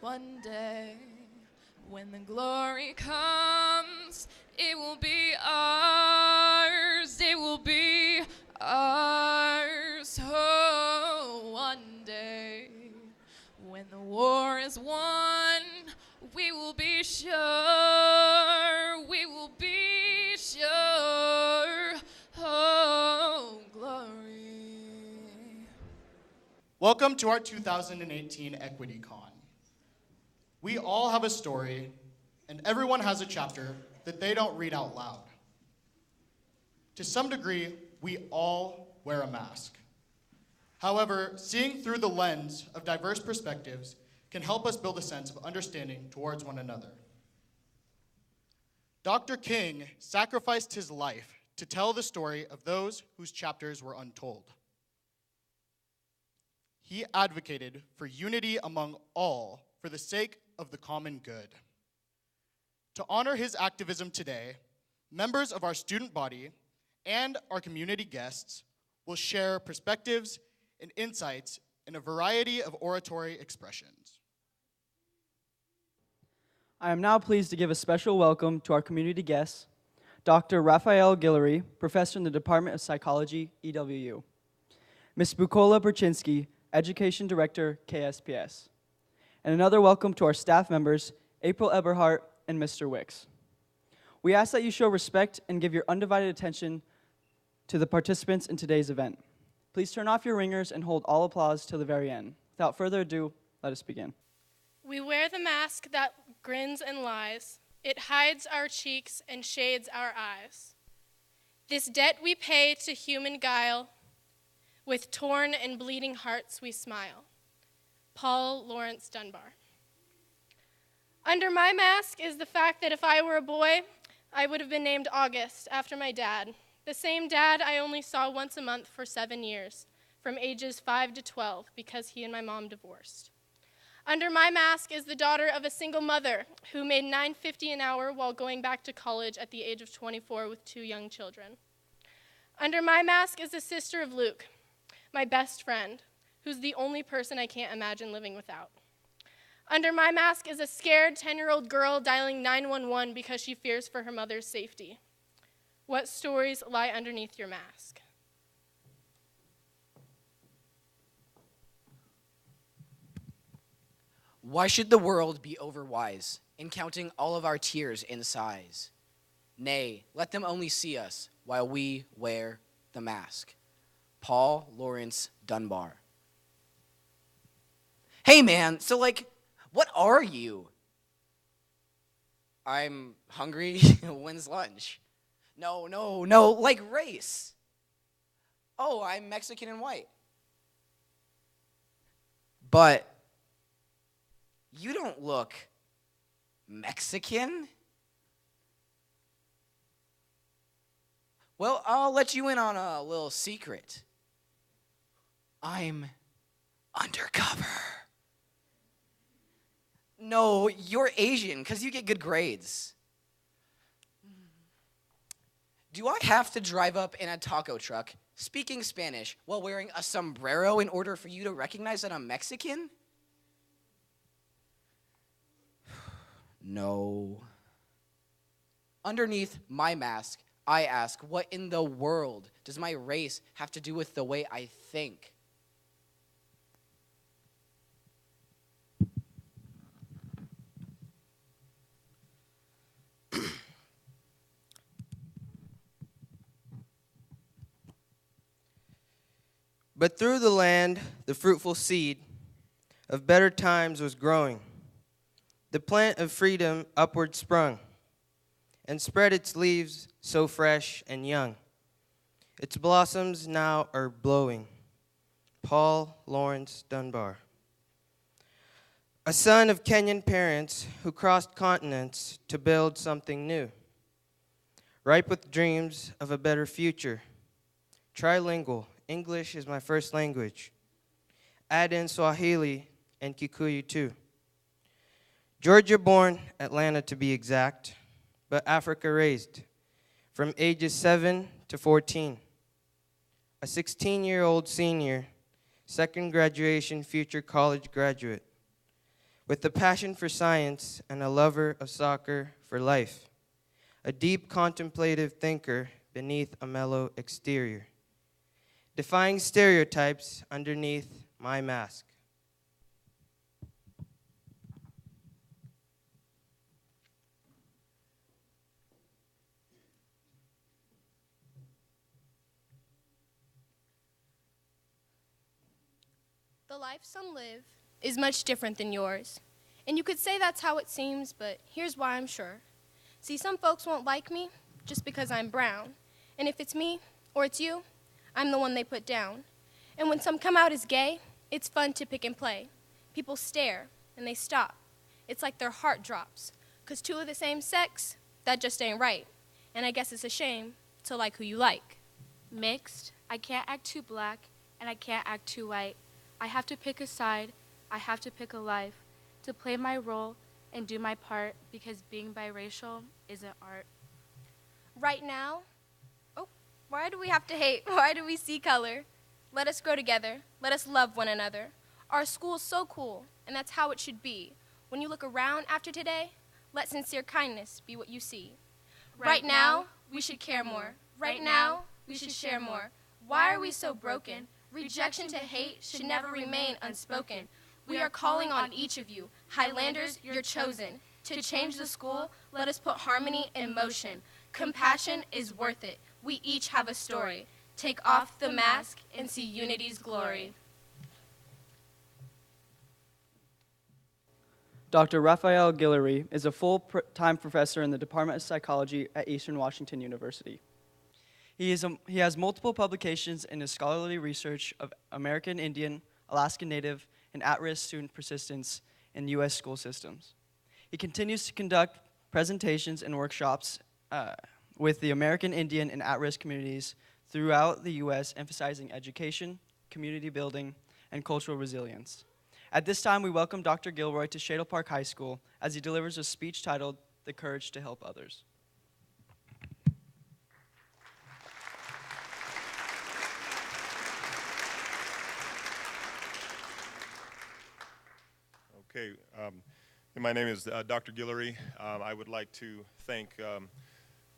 One day, when the glory comes, it will be ours. It will be ours. Oh, one day, when the war is won, we will be sure. We will be sure. Oh, glory. Welcome to our 2018 EquityCon. We all have a story, and everyone has a chapter that they don't read out loud. To some degree, we all wear a mask. However, seeing through the lens of diverse perspectives can help us build a sense of understanding towards one another. Dr. King sacrificed his life to tell the story of those whose chapters were untold. He advocated for unity among all for the sake of the common good. To honor his activism today, members of our student body and our community guests will share perspectives and insights in a variety of oratory expressions. I am now pleased to give a special welcome to our community guests, Dr. Raphael Guillory, professor in the Department of Psychology, EWU, Ms. Bukola Berchinsky, Education Director, KSPS, and another welcome to our staff members, April Eberhardt and Mr. Wicks. We ask that you show respect and give your undivided attention to the participants in today's event. Please turn off your ringers and hold all applause till the very end. Without further ado, let us begin. We wear the mask that grins and lies. It hides our cheeks and shades our eyes. This debt we pay to human guile. With torn and bleeding hearts we smile. Paul Laurence Dunbar. Under my mask is the fact that if I were a boy, I would have been named August after my dad, the same dad I only saw once a month for 7 years, from ages 5 to 12, because he and my mom divorced. Under my mask is the daughter of a single mother who made $9.50 an hour while going back to college at the age of 24 with 2 young children. Under my mask is the sister of Luke, my best friend, who's the only person I can't imagine living without. Under my mask is a scared 10-year-old girl dialing 911 because she fears for her mother's safety. What stories lie underneath your mask? Why should the world be overwise in counting all of our tears in sighs? Nay, let them only see us while we wear the mask. Paul Laurence Dunbar. Hey man, so what are you? I'm hungry. When's lunch? No, like race. Oh, I'm Mexican and white. But you don't look Mexican. Well, I'll let you in on a little secret. I'm undercover. No, you're Asian because you get good grades. Do I have to drive up in a taco truck speaking Spanish while wearing a sombrero in order for you to recognize that I'm Mexican? No. Underneath my mask, I ask, what in the world does my race have to do with the way I think? But through the land, the fruitful seed of better times was growing. The plant of freedom upward sprung, and spread its leaves so fresh and young. Its blossoms now are blowing. Paul Laurence Dunbar. A son of Kenyan parents who crossed continents to build something new. Ripe with dreams of a better future. Trilingual, English is my first language. Add in Swahili and Kikuyu too. Georgia born, Atlanta to be exact, but Africa raised, from ages 7 to 14. A 16-year-old senior, second graduation future college graduate, with a passion for science and a lover of soccer for life, a deep contemplative thinker beneath a mellow exterior, defying stereotypes underneath my mask. The life some live is much different than yours. And you could say that's how it seems, but here's why I'm sure. See, some folks won't like me just because I'm brown. And if it's me or it's you, I'm the one they put down. And when some come out as gay, it's fun to pick and play. People stare and they stop. It's like their heart drops. 'Cause two of the same sex, that just ain't right. And I guess it's a shame to like who you like. Mixed, I can't act too black, and I can't act too white. I have to pick a side, I have to pick a life, to play my role and do my part, because being biracial isn't art. Right now, why do we have to hate? Why do we see color? Let us grow together. Let us love one another. Our school's so cool, and that's how it should be. When you look around after today, let sincere kindness be what you see. Right now, we should care more. Right now, we should share more. Why are we so broken? Rejection to hate should never remain unspoken. We are calling on each of you. Highlanders, you're chosen. To change the school, let us put harmony in motion. Compassion is worth it. We each have a story. Take off the mask and see unity's glory. Dr. Raphael Guillory is a full-time professor in the Department of Psychology at Eastern Washington University. He has multiple publications in his scholarly research of American Indian, Alaskan Native, and at-risk student persistence in U.S. school systems. He continues to conduct presentations and workshops with the American Indian and at-risk communities throughout the U.S., emphasizing education, community building, and cultural resilience. At this time, we welcome Dr. Gilroy to Shadle Park High School as he delivers a speech titled, "The Courage to Help Others." Okay, my name is Dr. Guillory. I would like to thank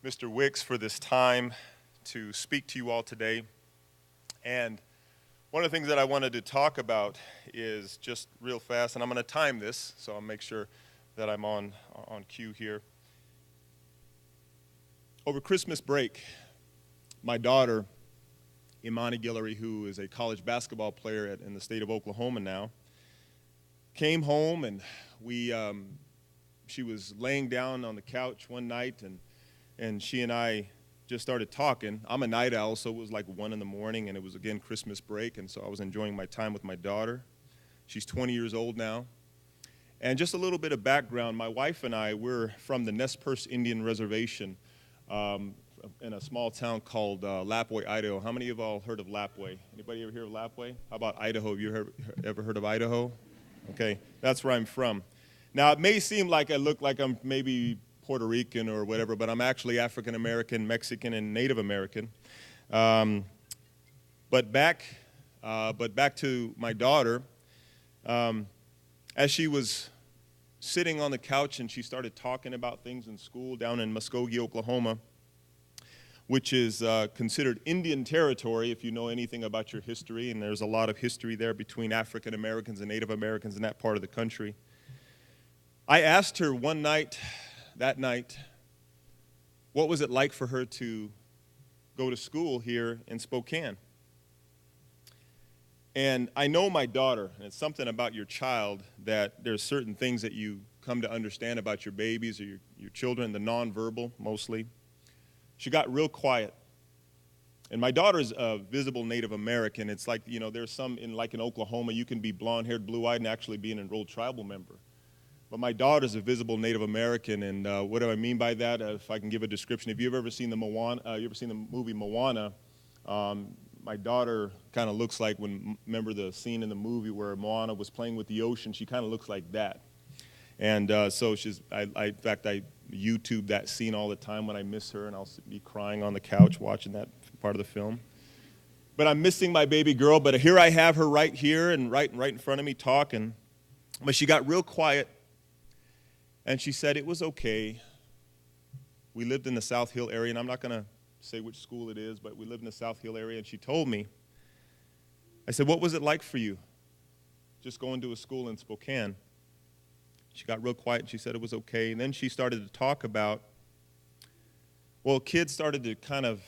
Mr. Wicks for this time to speak to you all today. And one of the things that I wanted to talk about is just real fast, and I'm going to time this, so I'll make sure that I'm on cue here. Over Christmas break, my daughter, Imani Guillory, who is a college basketball player in the state of Oklahoma now, came home, and she was laying down on the couch one night, and she and I just started talking. I'm a night owl, so it was like 1 in the morning, and it was, again, Christmas break, and so I was enjoying my time with my daughter. She's 20 years old now. And just a little bit of background, my wife and I, we're from the Nez Perce Indian Reservation in a small town called Lapwai, Idaho. How many of you all heard of Lapwai? Anybody ever hear of Lapwai? How about Idaho? Have you ever heard of Idaho? Okay, that's where I'm from. Now, it may seem like I look like I'm maybe Puerto Rican or whatever, but I'm actually African American, Mexican, and Native American. But back to my daughter, as she was sitting on the couch and she started talking about things in school down in Muskogee, Oklahoma, which is considered Indian territory if you know anything about your history, and there's a lot of history there between African Americans and Native Americans in that part of the country. I asked her that night, what was it like for her to go to school here in Spokane? And I know my daughter, and it's something about your child that there's certain things that you come to understand about your babies or your children, the nonverbal mostly. She got real quiet. And my daughter's a visible Native American. It's like, there's some in Oklahoma, you can be blonde-haired, blue-eyed, and actually be an enrolled tribal member. But my daughter's a visible Native American, and what do I mean by that? If I can give a description, if you've ever seen the movie Moana, my daughter kind of looks like remember the scene in the movie where Moana was playing with the ocean? She kind of looks like that. And so in fact, I YouTube that scene all the time when I miss her, and I'll be crying on the couch watching that part of the film. But I'm missing my baby girl, but here I have her right here and right in front of me talking. But she got real quiet, and she said it was okay. We lived in the South Hill area, and I'm not going to say which school it is, but we lived in the South Hill area, and she told me, I said, what was it like for you just going to a school in Spokane? She got real quiet, and she said it was okay. And then she started to talk about, well, kids started to kind of,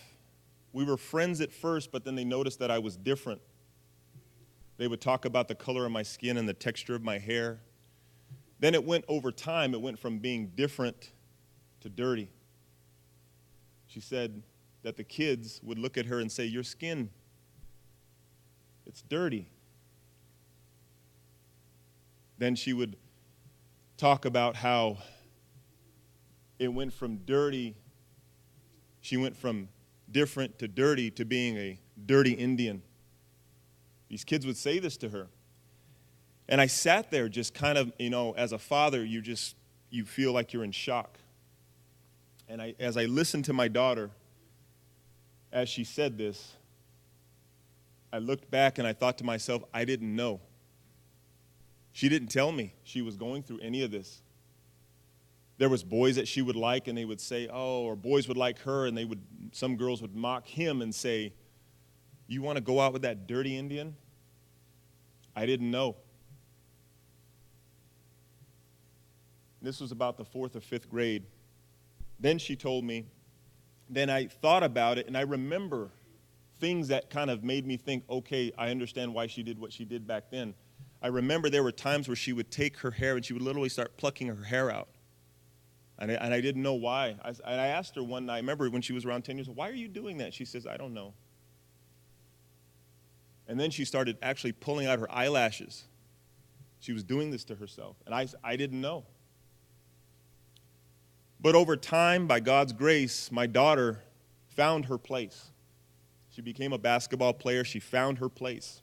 we were friends at first, but then they noticed that I was different. They would talk about the color of my skin and the texture of my hair. Then it went over time, it went from being different to dirty. She said that the kids would look at her and say, your skin, it's dirty. Then she would talk about how it went from dirty, she went from different to dirty to being a dirty Indian. These kids would say this to her. And I sat there just kind of, as a father, you feel like you're in shock. And as I listened to my daughter, as she said this, I looked back and I thought to myself, I didn't know. She didn't tell me she was going through any of this. There was boys that she would like, and they would say, oh, or boys would like her, and some girls would mock him and say, you want to go out with that dirty Indian? I didn't know. This was about the 4th or 5th grade. Then she told me, then I thought about it, and I remember things that kind of made me think, okay, I understand why she did what she did back then. I remember there were times where she would take her hair and she would literally start plucking her hair out. And I didn't know why. I asked her one night, I remember when she was around 10 years old, why are you doing that? She says, I don't know. And then she started actually pulling out her eyelashes. She was doing this to herself. And I didn't know. But over time, by God's grace, my daughter found her place. She became a basketball player. She found her place.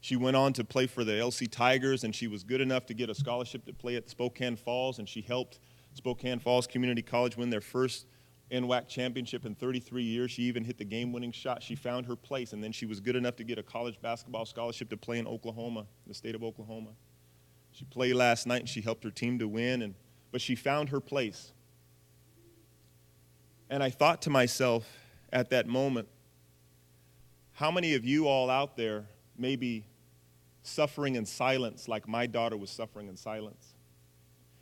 She went on to play for the LC Tigers, and she was good enough to get a scholarship to play at Spokane Falls, and she helped Spokane Falls Community College win their first NWAC championship in 33 years. She even hit the game-winning shot. She found her place, and then she was good enough to get a college basketball scholarship to play in Oklahoma, the state of Oklahoma. She played last night, and she helped her team to win, but she found her place. And I thought to myself at that moment, how many of you all out there may be suffering in silence like my daughter was suffering in silence?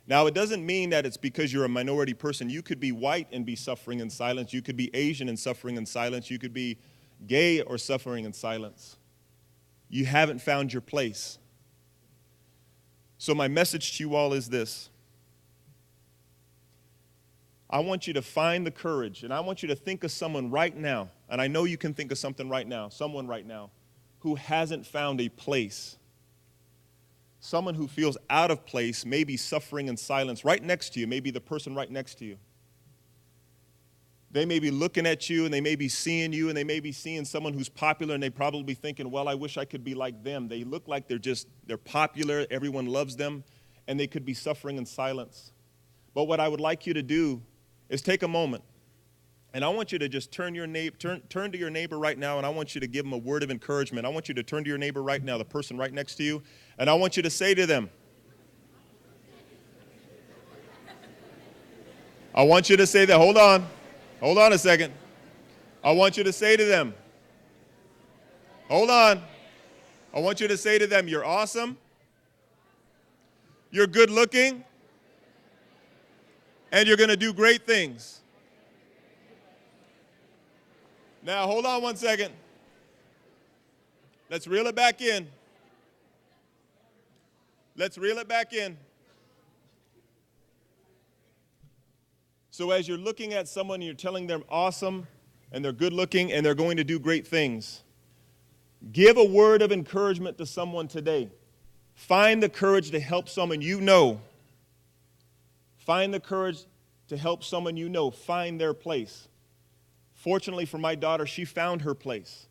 Now, it doesn't mean that it's because you're a minority person. You could be white and be suffering in silence. You could be Asian and suffering in silence. You could be gay or suffering in silence. You haven't found your place. So my message to you all is this. I want you to find the courage, and I want you to think of someone right now, and I know you can think of someone right now, who hasn't found a place. Someone who feels out of place, maybe suffering in silence, right next to you, maybe the person right next to you. They may be looking at you, and they may be seeing you, and they may be seeing someone who's popular, and they probably be thinking, well, I wish I could be like them. They look like they're popular, everyone loves them, and they could be suffering in silence. But what I would like you to do is take a moment, and I want you to just turn to your neighbor right now, and I want you to give them a word of encouragement. I want you to turn to your neighbor right now, the person right next to you, and I want you to say to them, I want you to say that, hold on a second. I want you to say to them, hold on. I want you to say to them, you're awesome, you're good looking, and you're going to do great things. Now, hold on one second. Let's reel it back in. So as you're looking at someone and you're telling them awesome, and they're good looking, and they're going to do great things, give a word of encouragement to someone today. Find the courage to help someone you know. Find the courage to help someone you know find their place. Fortunately for my daughter, she found her place.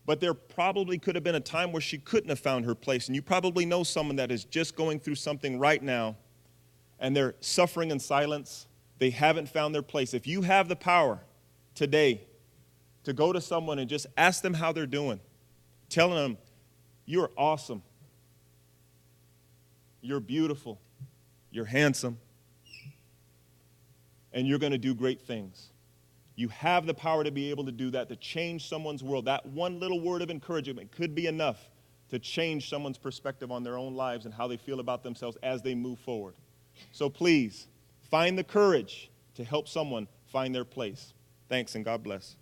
But there probably could have been a time where she couldn't have found her place. And you probably know someone that is just going through something right now, and they're suffering in silence. They haven't found their place. If you have the power today to go to someone and just ask them how they're doing, telling them, you're awesome. You're beautiful. You're handsome. And you're going to do great things. You have the power to be able to do that, to change someone's world. That one little word of encouragement could be enough to change someone's perspective on their own lives and how they feel about themselves as they move forward. So please, find the courage to help someone find their place. Thanks, and God bless.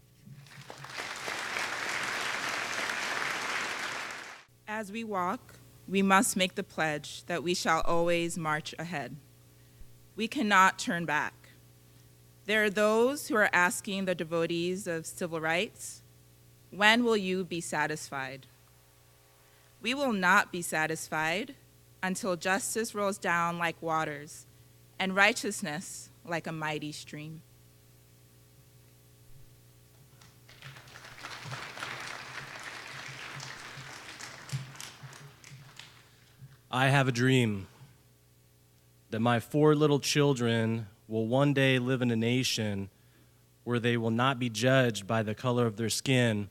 As we walk, we must make the pledge that we shall always march ahead. We cannot turn back. There are those who are asking the devotees of civil rights, when will you be satisfied? We will not be satisfied until justice rolls down like waters and righteousness like a mighty stream. I have a dream that my 4 little children will one day live in a nation where they will not be judged by the color of their skin,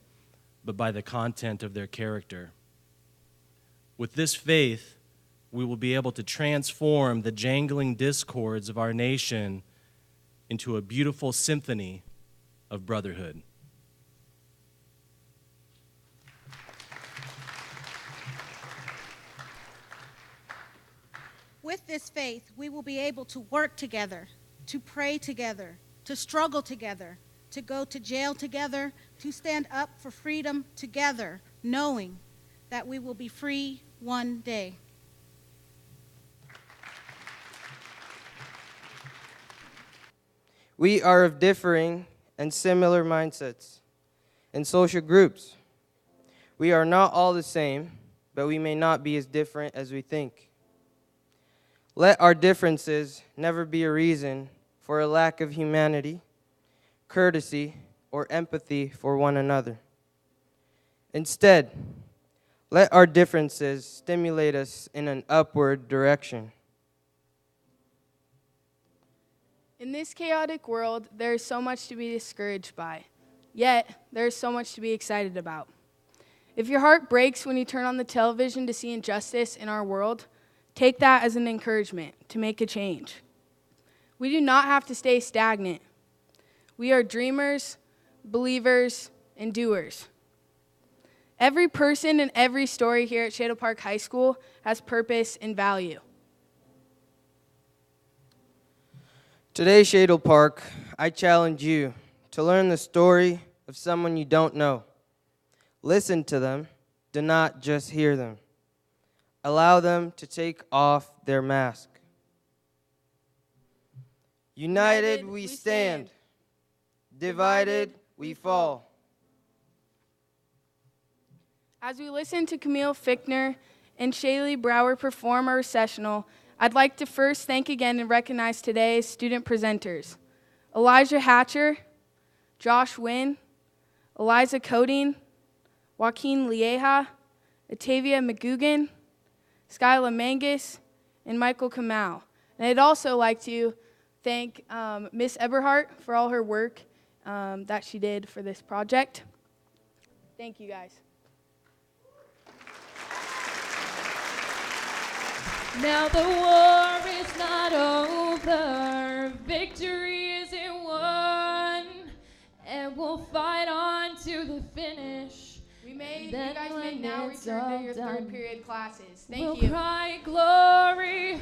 but by the content of their character. With this faith, we will be able to transform the jangling discords of our nation into a beautiful symphony of brotherhood. With this faith, we will be able to work together, to pray together, to struggle together, to go to jail together, to stand up for freedom together, knowing that we will be free one day. We are of differing and similar mindsets and social groups. We are not all the same, but we may not be as different as we think. Let our differences never be a reason for a lack of humanity, courtesy, or empathy for one another. Instead, let our differences stimulate us in an upward direction. In this chaotic world, there is so much to be discouraged by, yet there is so much to be excited about. If your heart breaks when you turn on the television to see injustice in our world, take that as an encouragement to make a change. We do not have to stay stagnant. We are dreamers, believers, and doers. Every person and every story here at Shadle Park High School has purpose and value. Today, Shadle Park, I challenge you to learn the story of someone you don't know. Listen to them, do not just hear them. Allow them to take off their mask. United we stand. Divided we fall. As we listen to Camille Fichtner and Shaylee Brower perform our recessional, I'd like to first thank again and recognize today's student presenters: Elijah Hatcher, Josh Wynn, Eliza Coding, Joaquin Lieja, Atavia McGugan, Skyla Mangus, and Michael Kamau. And I'd also like to thank Miss Eberhardt for all her work that she did for this project. Thank you, guys. Now the war is not over, victory isn't won, and we'll fight on to the finish. You guys may now return to your third period classes. Thank we'll you. Cry glory,